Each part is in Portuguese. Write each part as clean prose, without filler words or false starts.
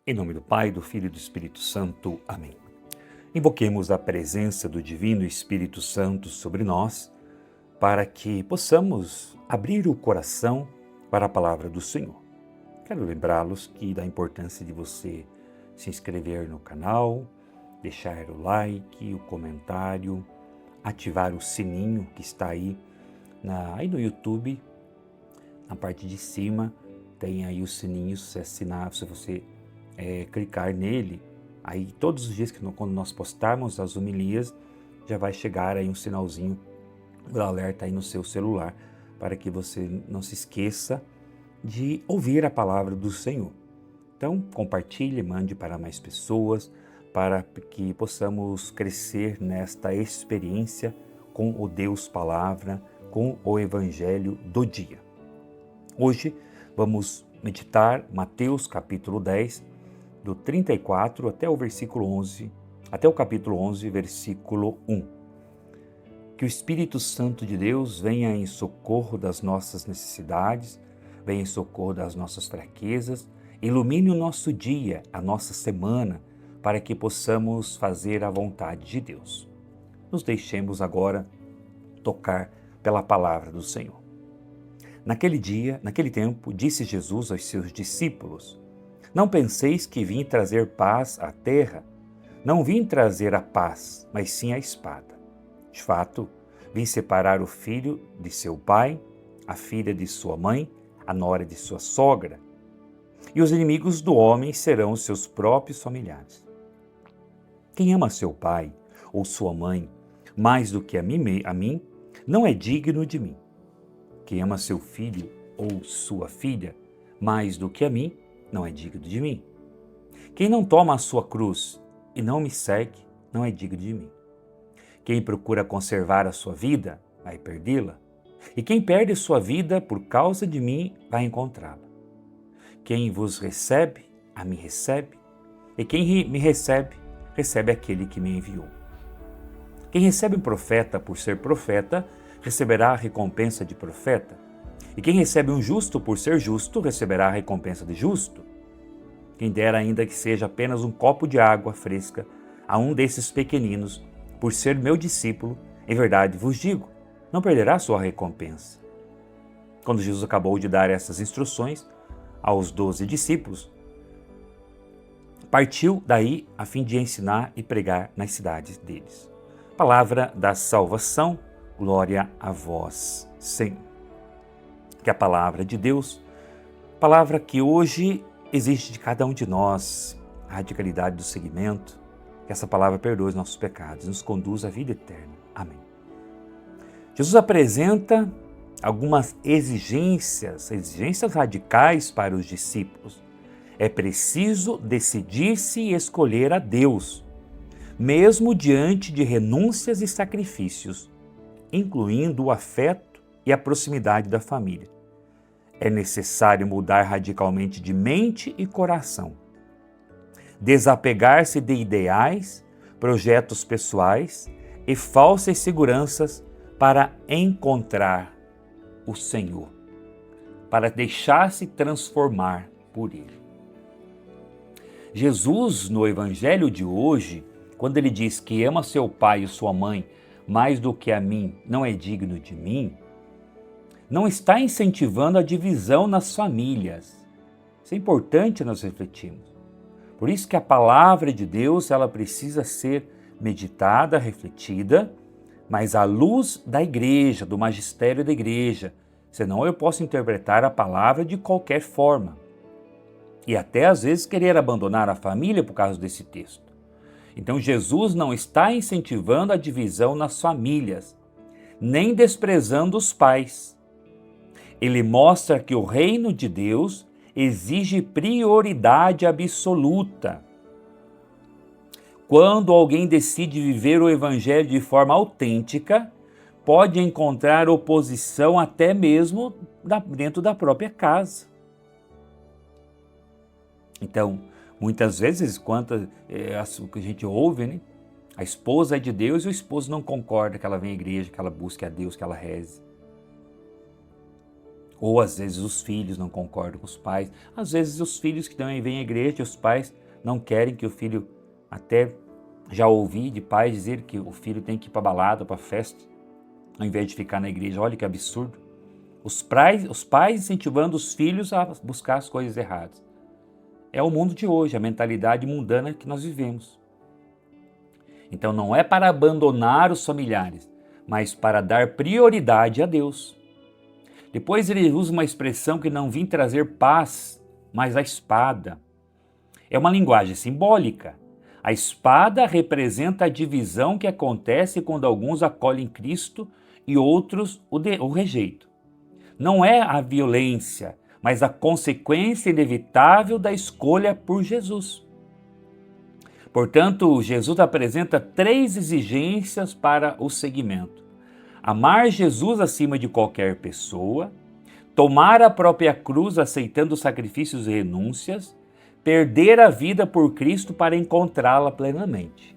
Em nome do Pai, do Filho e do Espírito Santo. Amém. Invoquemos a presença do Divino Espírito Santo sobre nós, para que possamos abrir o coração para a palavra do Senhor. Quero lembrá-los da importância de você se inscrever no canal, deixar o like, o comentário, ativar o sininho que está aí no YouTube, na parte de cima, tem aí o sininho, se você clicar nele, aí todos os dias quando nós postarmos as homilias, já vai chegar aí um sinalzinho do alerta aí no seu celular, para que você não se esqueça de ouvir a palavra do Senhor. Então, compartilhe, mande para mais pessoas, para que possamos crescer nesta experiência com o Deus Palavra, com o Evangelho do dia. Hoje vamos meditar Mateus capítulo 10, do 34 até o capítulo 11, versículo 1. Que o Espírito Santo de Deus venha em socorro das nossas necessidades, venha em socorro das nossas fraquezas, ilumine o nosso dia, a nossa semana, para que possamos fazer a vontade de Deus. Nos deixemos agora tocar pela palavra do Senhor. Naquele tempo, disse Jesus aos seus discípulos: Não penseis que vim trazer paz à terra. Não vim trazer a paz, mas sim a espada. De fato, vim separar o filho de seu pai, a filha de sua mãe, a nora de sua sogra. E os inimigos do homem serão os seus próprios familiares. Quem ama seu pai ou sua mãe mais do que a mim, não é digno de mim. Quem ama seu filho ou sua filha mais do que a mim, não é digno de mim. Quem não toma a sua cruz e não me segue, não é digno de mim. Quem procura conservar a sua vida, vai perdê-la. E quem perde sua vida por causa de mim, vai encontrá-la. Quem vos recebe, a mim recebe. E quem me recebe, recebe aquele que me enviou. Quem recebe um profeta por ser profeta, receberá a recompensa de profeta. E quem recebe um justo por ser justo, receberá a recompensa de justo. Quem dera ainda que seja apenas um copo de água fresca a um desses pequeninos, por ser meu discípulo, em verdade vos digo, não perderá sua recompensa. Quando Jesus acabou de dar essas instruções aos 12 discípulos, partiu daí a fim de ensinar e pregar nas cidades deles. Palavra da salvação, glória a vós, Senhor. Que a palavra de Deus, palavra que hoje existe de cada um de nós, a radicalidade do seguimento, que essa palavra perdoe os nossos pecados, nos conduz à vida eterna. Amém. Jesus apresenta algumas exigências radicais para os discípulos. É preciso decidir-se e escolher a Deus, mesmo diante de renúncias e sacrifícios, incluindo o afeto e a proximidade da família. É necessário mudar radicalmente de mente e coração, desapegar-se de ideais, projetos pessoais e falsas seguranças para encontrar o Senhor, para deixar-se transformar por Ele. Jesus, no Evangelho de hoje, quando ele diz que ama seu pai e sua mãe mais do que a mim, não é digno de mim, não está incentivando a divisão nas famílias. Isso é importante nós refletirmos. Por isso que a palavra de Deus, ela precisa ser meditada, refletida, mas à luz da igreja, do magistério da igreja. Senão eu posso interpretar a palavra de qualquer forma. E até às vezes querer abandonar a família por causa desse texto. Então Jesus não está incentivando a divisão nas famílias, nem desprezando os pais. Ele mostra que o reino de Deus exige prioridade absoluta. Quando alguém decide viver o Evangelho de forma autêntica, pode encontrar oposição até mesmo dentro da própria casa. Então, muitas vezes, o que a gente ouve, né? A esposa é de Deus e o esposo não concorda que ela venha à igreja, que ela busque a Deus, que ela reze. Ou às vezes os filhos não concordam com os pais, às vezes os filhos que também vêm à igreja e os pais não querem que o filho, até já ouvi de pais dizer que o filho tem que ir para balada, para festa, ao invés de ficar na igreja. Olha que absurdo. Os pais incentivando os filhos a buscar as coisas erradas. É o mundo de hoje, a mentalidade mundana que nós vivemos. Então não é para abandonar os familiares, mas para dar prioridade a Deus. Depois ele usa uma expressão que não vim trazer paz, mas a espada. É uma linguagem simbólica. A espada representa a divisão que acontece quando alguns acolhem Cristo e outros o rejeitam. Não é a violência, mas a consequência inevitável da escolha por Jesus. Portanto, Jesus apresenta 3 exigências para o seguimento: amar Jesus acima de qualquer pessoa, tomar a própria cruz aceitando sacrifícios e renúncias, perder a vida por Cristo para encontrá-la plenamente.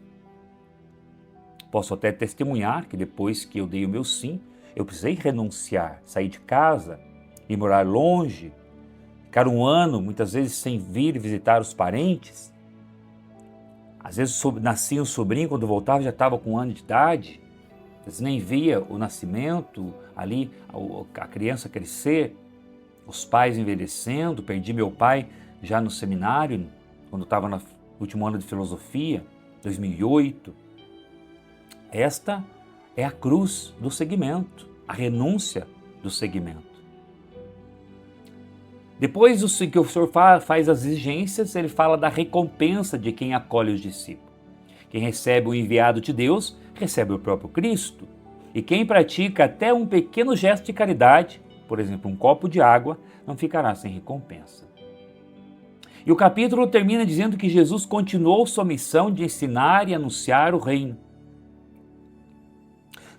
Posso até testemunhar que depois que eu dei o meu sim, eu precisei renunciar, sair de casa e morar longe, ficar um ano, muitas vezes, sem vir visitar os parentes. Às vezes nascia um sobrinho, quando voltava já estava com 1 ano de idade. Às vezes nem via o nascimento, ali a criança crescer, os pais envelhecendo. Perdi meu pai já no seminário, quando estava no último ano de filosofia, 2008. Esta é a cruz do seguimento, a renúncia do seguimento. Depois que o Senhor faz as exigências, ele fala da recompensa de quem acolhe os discípulos. Quem recebe o enviado de Deus, recebe o próprio Cristo. E quem pratica até um pequeno gesto de caridade, por exemplo, um copo de água, não ficará sem recompensa. E o capítulo termina dizendo que Jesus continuou sua missão de ensinar e anunciar o reino.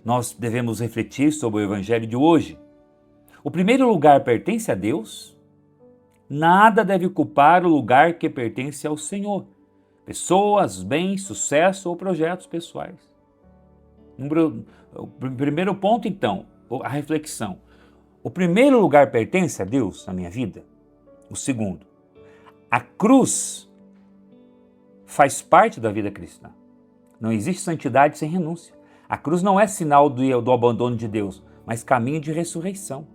Nós devemos refletir sobre o evangelho de hoje. O primeiro lugar pertence a Deus. Nada deve ocupar o lugar que pertence ao Senhor. Pessoas, bens, sucesso ou projetos pessoais. O primeiro ponto, então, a reflexão. O primeiro lugar pertence a Deus na minha vida. O segundo, a cruz faz parte da vida cristã. Não existe santidade sem renúncia. A cruz não é sinal do abandono de Deus, mas caminho de ressurreição.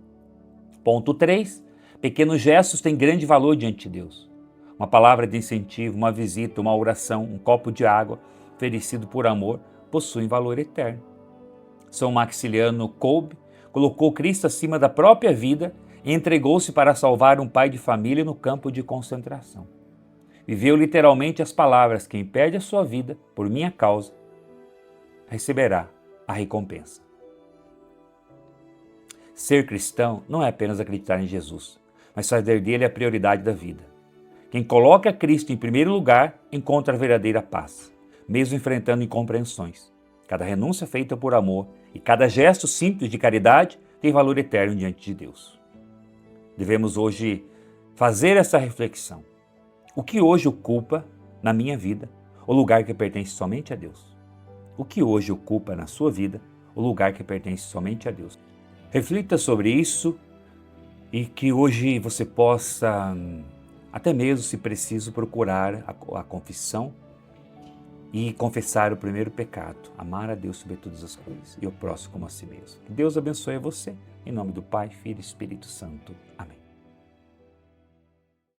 Ponto 3. Pequenos gestos têm grande valor diante de Deus. Uma palavra de incentivo, uma visita, uma oração, um copo de água, oferecido por amor, possuem valor eterno. São Maximiliano Kolbe colocou Cristo acima da própria vida e entregou-se para salvar um pai de família no campo de concentração. Viveu literalmente as palavras: quem perde a sua vida por minha causa, receberá a recompensa. Ser cristão não é apenas acreditar em Jesus, mas fazer dele a prioridade da vida. Quem coloca Cristo em primeiro lugar encontra a verdadeira paz, mesmo enfrentando incompreensões. Cada renúncia feita por amor e cada gesto simples de caridade tem valor eterno diante de Deus. Devemos hoje fazer essa reflexão. O que hoje ocupa na minha vida o lugar que pertence somente a Deus? O que hoje ocupa na sua vida o lugar que pertence somente a Deus? Reflita sobre isso e que hoje você possa, até mesmo se preciso, procurar a confissão e confessar o primeiro pecado, amar a Deus sobre todas as coisas e o próximo como a si mesmo. Que Deus abençoe você, em nome do Pai, Filho e Espírito Santo. Amém.